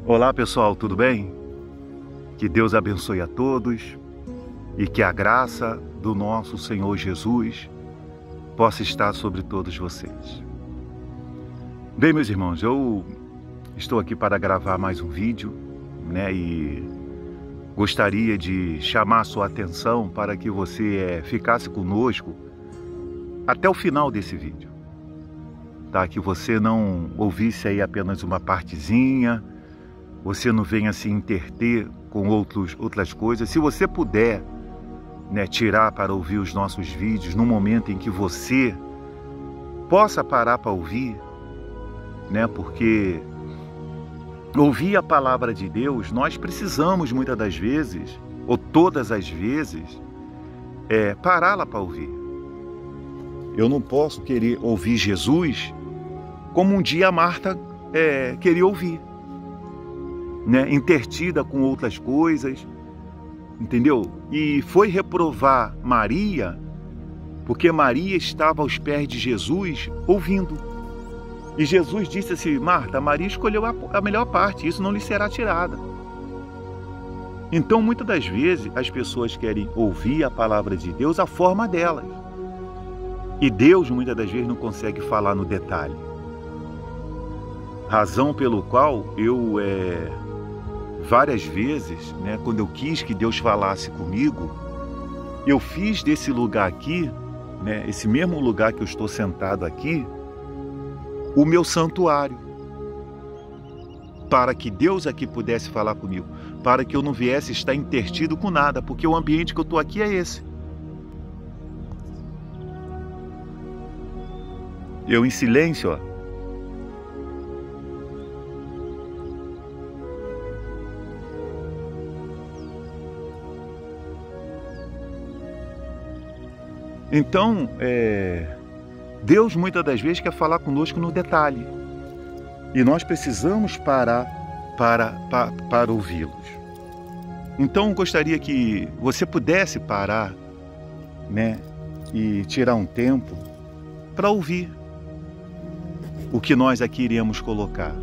Olá pessoal, tudo bem? Que Deus abençoe a todos e que a graça do nosso Senhor Jesus possa estar sobre todos vocês. Bem, meus irmãos, eu estou aqui para gravar mais um vídeo, e gostaria de chamar a sua atenção para que você ficasse conosco até o final desse vídeo. Tá? Que você não ouvisse aí apenas uma partezinha, você não venha se interter com outras coisas. Se você puder, tirar para ouvir os nossos vídeos no momento em que você possa parar para ouvir, porque ouvir a palavra de Deus, nós precisamos muitas das vezes, ou todas as vezes, pará-la para ouvir. Eu não posso querer ouvir Jesus como um dia a Marta queria ouvir, intertida com outras coisas, entendeu? E foi reprovar Maria, porque Maria estava aos pés de Jesus ouvindo. E Jesus disse assim: Marta, Maria escolheu a melhor parte, isso não lhe será tirada. Então, muitas das vezes, as pessoas querem ouvir a palavra de Deus a forma delas. E Deus, muitas das vezes, não consegue falar no detalhe. Razão pelo qual eu, várias vezes, quando eu quis que Deus falasse comigo, eu fiz desse lugar aqui, esse mesmo lugar que eu estou sentado aqui, o meu santuário, para que Deus aqui pudesse falar comigo, para que eu não viesse estar intertido com nada, porque o ambiente que eu estou aqui é esse. Eu em silêncio, ó. Então, Deus muitas das vezes quer falar conosco no detalhe. E nós precisamos parar para ouvi-los. Então, eu gostaria que você pudesse parar, e tirar um tempo para ouvir o que nós aqui iremos colocar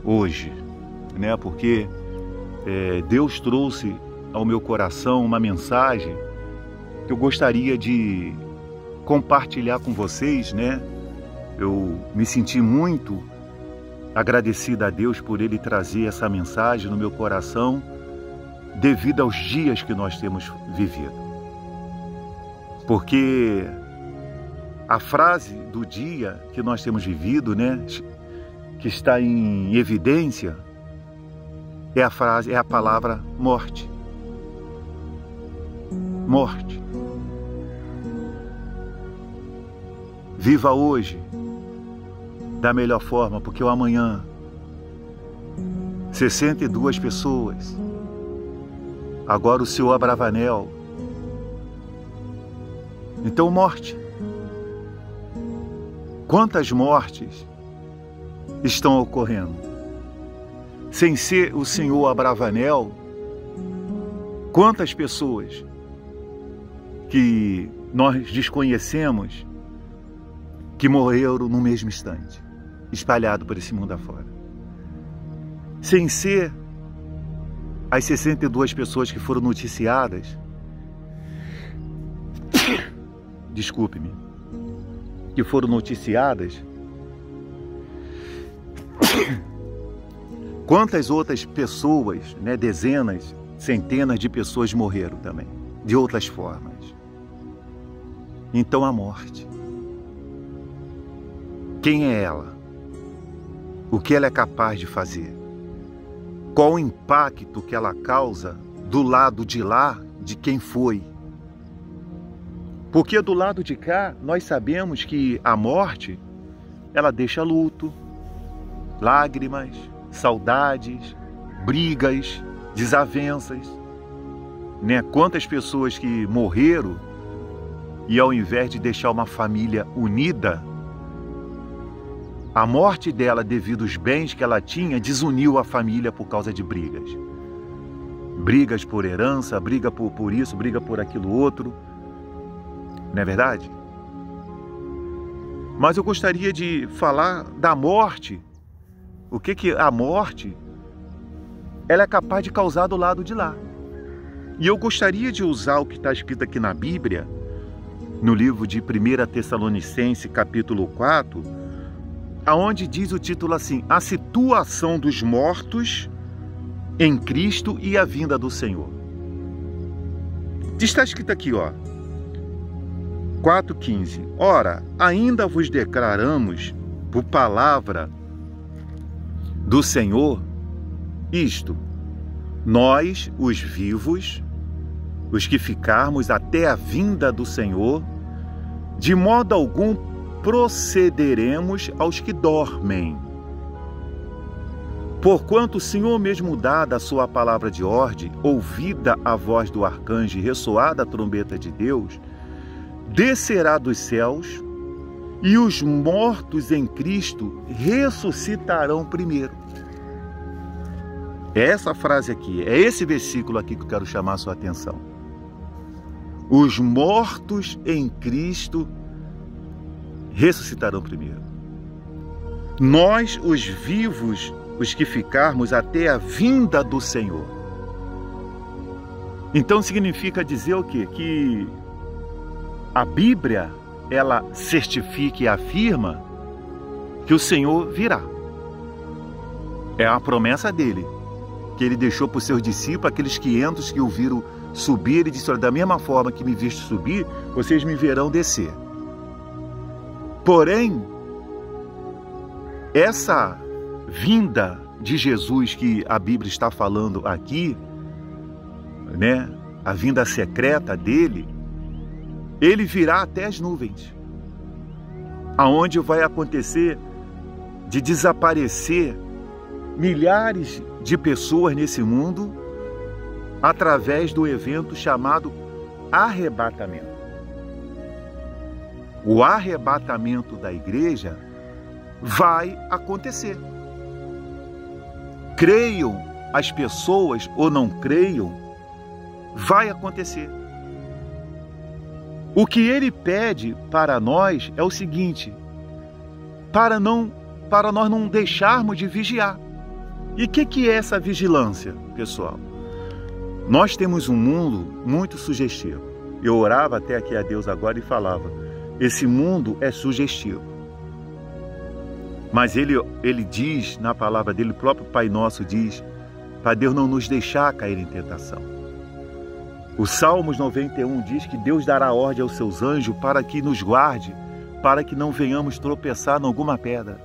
hoje, porque Deus trouxe ao meu coração uma mensagem que eu gostaria de compartilhar com vocês, Eu me senti muito agradecido a Deus por Ele trazer essa mensagem no meu coração devido aos dias que nós temos vivido. Porque a frase do dia que nós temos vivido, que está em evidência, é a palavra morte. Morte. Viva hoje da melhor forma, porque o amanhã 62 pessoas. Agora o senhor Abravanel. Então, morte. Quantas mortes estão ocorrendo? Sem ser o senhor Abravanel, quantas pessoas que nós desconhecemos que morreram no mesmo instante, espalhado por esse mundo afora. Sem ser as 62 pessoas que foram noticiadas, desculpe-me, que foram noticiadas, quantas outras pessoas, dezenas, centenas de pessoas morreram também, de outras formas. Então a morte. Quem é ela? O que ela é capaz de fazer? Qual o impacto que ela causa do lado de lá de quem foi? Porque do lado de cá, nós sabemos que a morte, ela deixa luto, lágrimas, saudades, brigas, desavenças. Quantas pessoas que morreram e ao invés de deixar uma família unida, a morte dela, devido aos bens que ela tinha, desuniu a família por causa de brigas. Brigas por herança, briga por isso, briga por aquilo outro. Não é verdade? Mas eu gostaria de falar da morte o que a morte ela é capaz de causar do lado de lá. E eu gostaria de usar o que está escrito aqui na Bíblia, no livro de 1 Tessalonicenses, capítulo 4, aonde diz o título assim: a situação dos mortos em Cristo e a vinda do Senhor. Está escrito aqui, ó, 4,15. Ora, ainda vos declaramos por palavra do Senhor isto: nós, os vivos, os que ficarmos até a vinda do Senhor, de modo algum procederemos aos que dormem. Porquanto o Senhor mesmo dada a sua palavra de ordem, ouvida a voz do arcanjo e ressoada a trombeta de Deus, descerá dos céus, e os mortos em Cristo ressuscitarão primeiro. É essa frase aqui, é esse versículo aqui que eu quero chamar a sua atenção. Os mortos em Cristo ressuscitarão primeiro. Nós, os vivos, os que ficarmos até a vinda do Senhor. Então significa dizer o quê? Que a Bíblia, ela certifica e afirma que o Senhor virá. É a promessa dele, que ele deixou para os seus discípulos, aqueles 500 que o viram subir. Ele disse: olha, da mesma forma que me viste subir, vocês me verão descer. Porém, essa vinda de Jesus que a Bíblia está falando aqui, né, a vinda secreta dele, ele virá até as nuvens, aonde vai acontecer de desaparecer milhares de pessoas nesse mundo através do evento chamado arrebatamento. O arrebatamento da igreja vai acontecer. Creiam as pessoas ou não creiam, vai acontecer. O que ele pede para nós é o seguinte: para nós não deixarmos de vigiar. E o que é essa vigilância, pessoal? Nós temos um mundo muito sugestivo. Eu orava até aqui a Deus agora e falava: esse mundo é sugestivo. Mas ele diz na palavra dele, o próprio Pai Nosso diz, para Deus não nos deixar cair em tentação. O Salmos 91 diz que Deus dará ordem aos seus anjos para que nos guarde, para que não venhamos tropeçar em alguma pedra.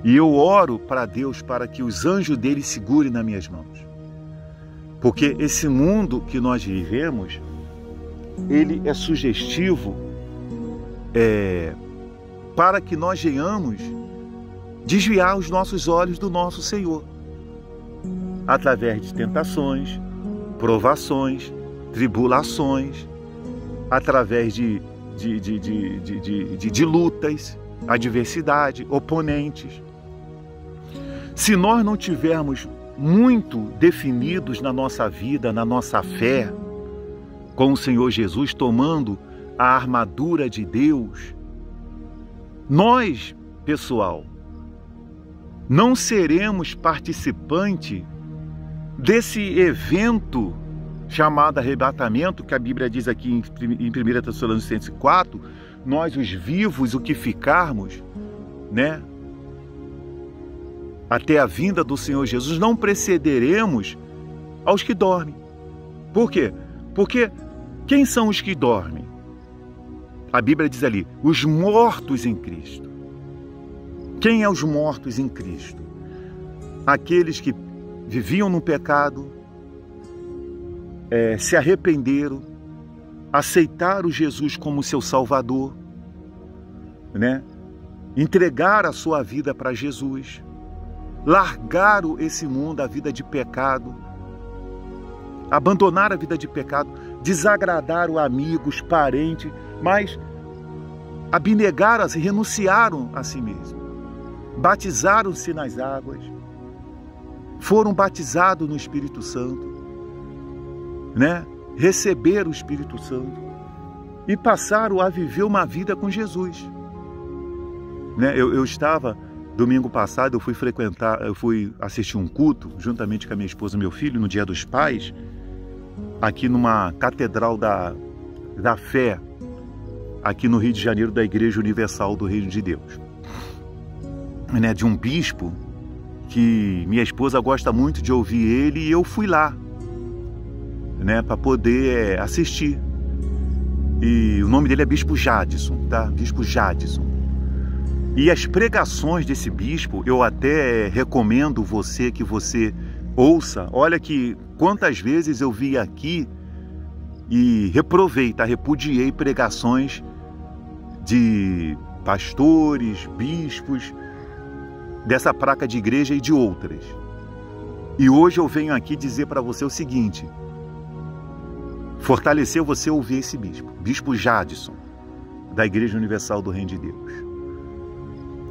E eu oro para Deus para que os anjos dele segurem nas minhas mãos. Porque esse mundo que nós vivemos, ele é sugestivo para que nós venhamos desviar os nossos olhos do nosso Senhor. Através de tentações, provações, tribulações, através de lutas, adversidade, oponentes. Se nós não tivermos muito definidos na nossa vida, na nossa fé, com o Senhor Jesus, tomando a armadura de Deus, nós, pessoal, não seremos participantes desse evento chamado arrebatamento, que a Bíblia diz aqui em 1 Tessalonicenses 4, nós os vivos, o que ficarmos, né, até a vinda do Senhor Jesus, não precederemos aos que dormem. Por quê? Porque quem são os que dormem? A Bíblia diz ali, os mortos em Cristo. Quem é os mortos em Cristo? Aqueles que viviam no pecado, se arrependeram, aceitaram Jesus como seu Salvador, né? Entregaram a sua vida para Jesus, largaram esse mundo, a vida de pecado, abandonaram a vida de pecado, desagradaram amigos, parentes, mas abnegaram-se, renunciaram a si mesmos, batizaram-se nas águas, foram batizados no Espírito Santo, né? Receberam o Espírito Santo e passaram a viver uma vida com Jesus. Né? Eu estava Domingo passado eu fui assistir um culto, juntamente com a minha esposa e meu filho, no Dia dos Pais, aqui numa catedral da fé, aqui no Rio de Janeiro, da Igreja Universal do Reino de Deus. Né, de um bispo que minha esposa gosta muito de ouvir ele, e eu fui lá, né, para poder assistir. E o nome dele é Bispo Jadson, tá? Bispo Jadson. E as pregações desse bispo, eu até recomendo que você ouça. Olha que quantas vezes eu vi aqui e reprovei, tá? Repudiei pregações de pastores, bispos, dessa placa de igreja e de outras. E hoje eu venho aqui dizer para você o seguinte: fortaleceu você ouvir esse bispo, Bispo Jadson, da Igreja Universal do Reino de Deus.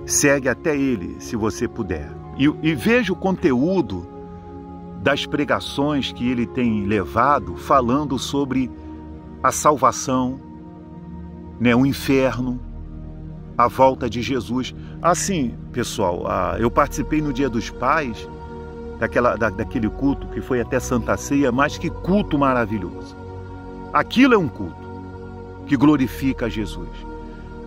Segue até ele, se você puder. E veja o conteúdo das pregações que ele tem levado, falando sobre a salvação, né, o inferno, a volta de Jesus. Assim, pessoal, eu participei no Dia dos Pais, daquele culto que foi até Santa Ceia, mas que culto maravilhoso. Aquilo é um culto que glorifica Jesus.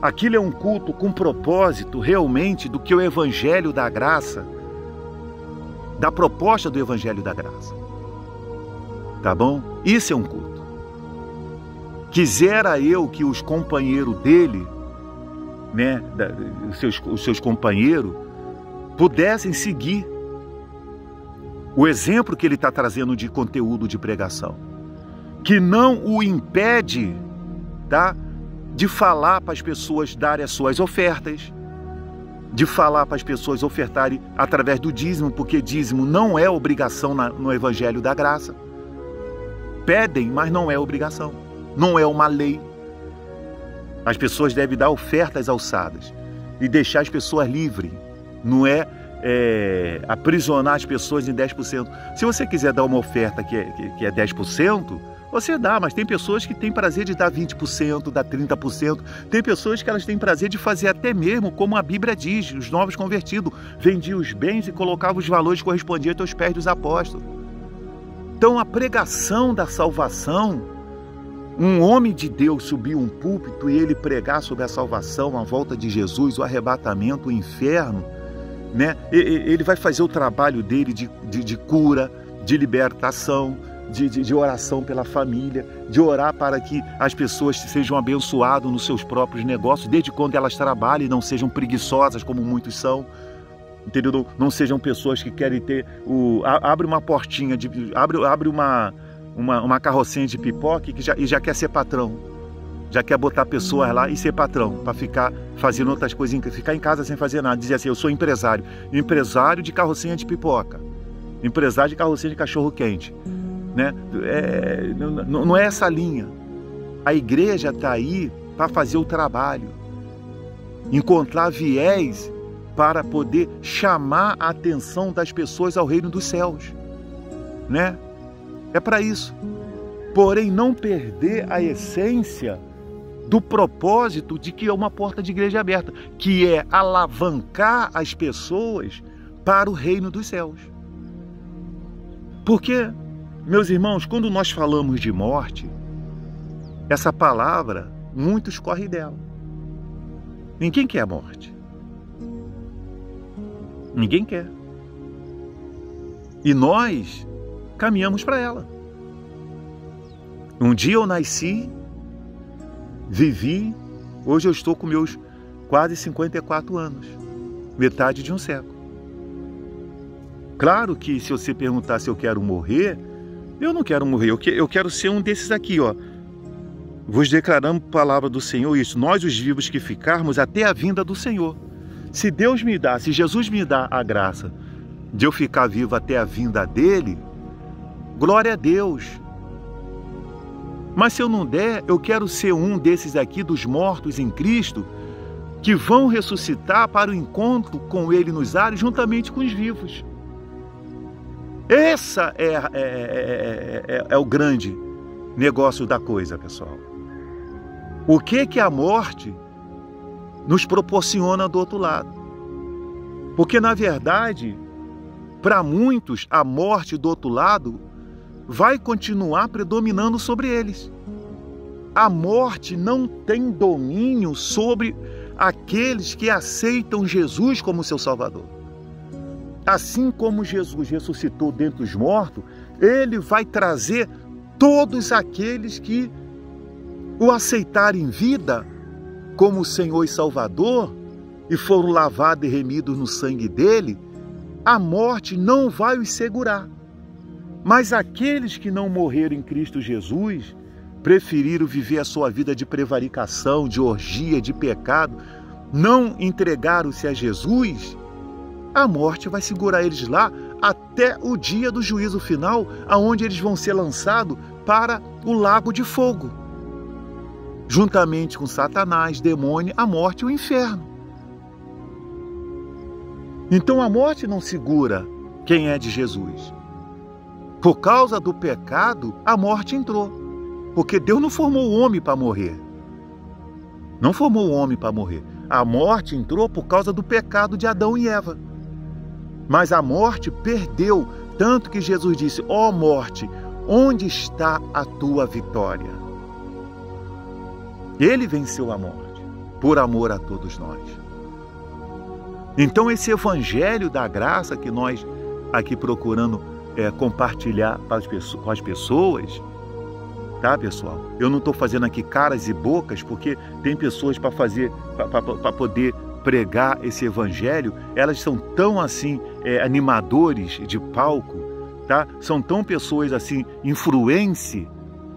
Aquilo é um culto com propósito realmente do que o Evangelho da Graça, da proposta do Evangelho da Graça. Tá bom? Isso é um culto. Quisera eu que os companheiros dele, né, os seus companheiros, pudessem seguir o exemplo que ele está trazendo de conteúdo de pregação, que não o impede, tá, de falar para as pessoas darem as suas ofertas, de falar para as pessoas ofertarem através do dízimo, porque dízimo não é obrigação no Evangelho da Graça. Pedem, mas não é obrigação, não é uma lei. As pessoas devem dar ofertas alçadas e deixar as pessoas livres, não é aprisionar as pessoas em 10%. Se você quiser dar uma oferta que é 10%, você dá, mas tem pessoas que têm prazer de dar 20%, dar 30%. Tem pessoas que elas têm prazer de fazer até mesmo, como a Bíblia diz, os novos convertidos vendiam os bens e colocavam os valores correspondentes aos pés dos apóstolos. Então a pregação da salvação, um homem de Deus subir um púlpito e ele pregar sobre a salvação, a volta de Jesus, o arrebatamento, o inferno, né? Ele vai fazer o trabalho dele de cura, de libertação, de oração pela família, de orar para que as pessoas sejam abençoadas nos seus próprios negócios, desde quando elas trabalhem e não sejam preguiçosas como muitos são, entendeu? Não sejam pessoas que querem ter abre uma portinha, abre uma carrocinha de pipoca e já quer ser patrão, já quer botar pessoas lá e ser patrão, para ficar fazendo outras coisas, ficar em casa sem fazer nada, dizer assim: eu sou empresário de carrocinha de pipoca, empresário de carrocinha de cachorro quente. Né? Não é essa linha. A igreja está aí para fazer o trabalho, encontrar viés para poder chamar a atenção das pessoas ao reino dos céus, né? É para isso. Porém, não perder a essência do propósito de que é uma porta de igreja aberta, que é alavancar as pessoas para o reino dos céus. Porque, meus irmãos, quando nós falamos de morte, essa palavra, muitos correm dela. Ninguém quer a morte. Ninguém quer. E nós caminhamos para ela. Um dia eu nasci, vivi, hoje eu estou com meus quase 54 anos, metade de um século. Claro que se você perguntar se eu quero morrer, eu não quero morrer, eu quero ser um desses aqui, ó. Vos declaramos palavra do Senhor isso, nós os vivos que ficarmos até a vinda do Senhor. Se Deus me dá, se Jesus me dá a graça de eu ficar vivo até a vinda dele, glória a Deus. Mas se eu não der, eu quero ser um desses aqui dos mortos em Cristo, que vão ressuscitar para o encontro com ele nos ares, juntamente com os vivos. Essa é o grande negócio da coisa, pessoal. O que a morte nos proporciona do outro lado? Porque, na verdade, para muitos, a morte do outro lado vai continuar predominando sobre eles. A morte não tem domínio sobre aqueles que aceitam Jesus como seu Salvador. Assim como Jesus ressuscitou dentre os mortos, Ele vai trazer todos aqueles que o aceitarem em vida como Senhor e Salvador e foram lavados e remidos no sangue dele. A morte não vai os segurar. Mas aqueles que não morreram em Cristo Jesus, preferiram viver a sua vida de prevaricação, de orgia, de pecado, não entregaram-se a Jesus, a morte vai segurar eles lá até o dia do juízo final, aonde eles vão ser lançados para o lago de fogo, juntamente com Satanás, demônio, a morte e o inferno. Então a morte não segura quem é de Jesus. Por causa do pecado, a morte entrou. Porque Deus não formou o homem para morrer. Não formou o homem para morrer. A morte entrou por causa do pecado de Adão e Eva. Mas a morte perdeu, tanto que Jesus disse: ó morte, onde está a tua vitória? Ele venceu a morte, por amor a todos nós. Então esse evangelho da graça que nós aqui procurando compartilhar com as pessoas, tá, pessoal? Eu não estou fazendo aqui caras e bocas, porque tem pessoas para fazer, para poder pregar esse evangelho, elas são tão assim, animadores de palco, tá? São tão pessoas assim, influência.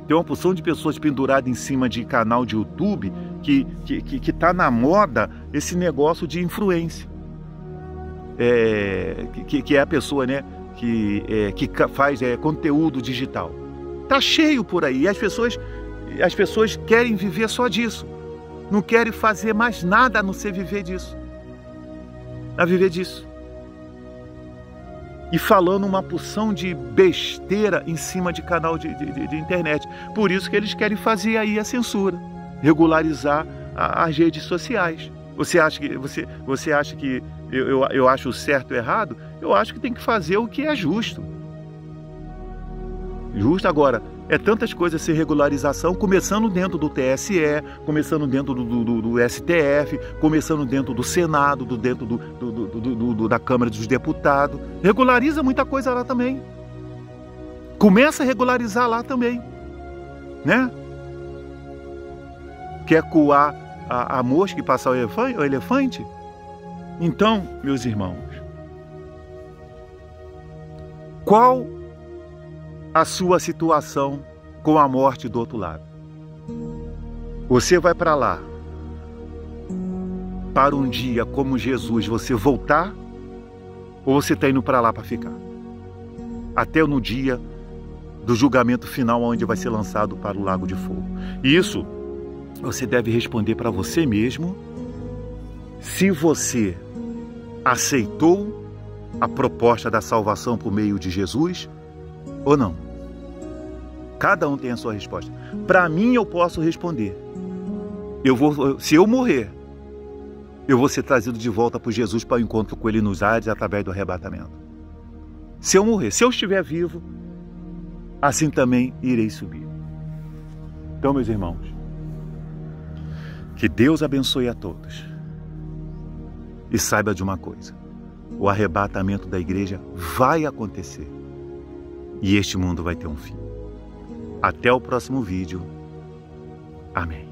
Tem uma porção de pessoas penduradas em cima de canal de YouTube que tá na moda esse negócio de influência. Que é a pessoa, né, que faz conteúdo digital. Tá cheio por aí. E as pessoas querem viver só disso. Não querem fazer mais nada a não ser viver disso. A viver disso. E falando uma porção de besteira em cima de canal de internet. Por isso que eles querem fazer aí a censura. Regularizar as redes sociais. Você acha que eu acho certo ou errado? Eu acho que tem que fazer o que é justo. Justo. Agora, é tantas coisas sem regularização, começando dentro do TSE, começando dentro do STF, começando dentro do Senado, dentro da Câmara dos Deputados. Regulariza muita coisa lá também. Começa a regularizar lá também, né? Quer coar a mosca e passar o elefante? Então, meus irmãos, qual a sua situação com a morte do outro lado? Você vai para lá para um dia como Jesus você voltar, ou você está indo para lá para ficar? Até no dia do julgamento final, onde vai ser lançado para o lago de fogo. Isso você deve responder para você mesmo, se você aceitou a proposta da salvação por meio de Jesus ou não. Cada um tem a sua resposta. Para mim, eu posso responder. Se eu morrer, eu vou ser trazido de volta por Jesus para o encontro com Ele nos ares através do arrebatamento. Se eu morrer, se eu estiver vivo, assim também irei subir. Então, meus irmãos, que Deus abençoe a todos. E saiba de uma coisa: o arrebatamento da igreja vai acontecer. E este mundo vai ter um fim. Até o próximo vídeo. Amém.